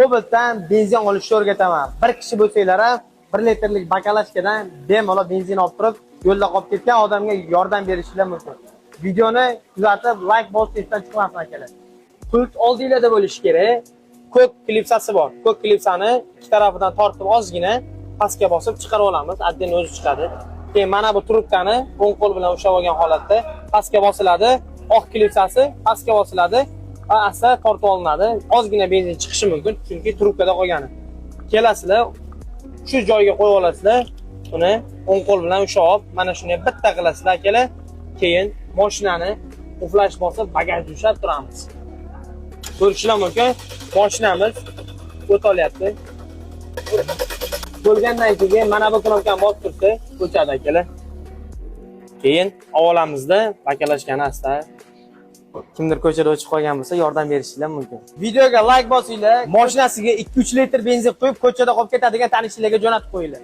Cobalt-dan benzin olishni o'rgataman. Bir kishi bo'lsanglar ham 1 litrlik bakalashkadan bemalol benzin olib turib, yo'lda qolib ketgan odamga yordam berishingiz mumkin. Videoni kuzatib, like bosishdan chiqmasin akalar. Pult oldinglarda bo'lishi kerak. Ko'k klipsasi bor. Ko'k klipsani ikki tarafidan tortib ozgina pastga bosib chiqarib olamiz. Adden o'zi chiqadi. Keyin mana bu trubkani o'ng qo'l bilan ushlab olgan holatda pastga bosiladi. Oq klipsasi pastga bosiladi va asta tortib olinadi. Ozgina benzin chiqishi mumkin, chunki trubkada qolgani. Kelasizlar, shu joyga qo'yib olasizlar. Uni o'ng qo'l bilan ushlab, mana shunday bitta qilasizlar akalar. Keyin mashinani uflash bosib bagajni ushlab turamiz. Ko'rishlar mumkin, mashinamiz o'tolyapti. Bo'lgandan keyin mana bu knopkani bosib tursa, o'chadi akalar. Keyin avolamizda bakalashgani asta. Kimdir ko'chada o'chib qolgan bo'lsa, yordam berishingiz mumkin. Videoga like bosinglar, mashinasiga 2-3 litr benzin quyib, ko'chada qolib ketadigan tanishlarga jo'natib qo'yinglar.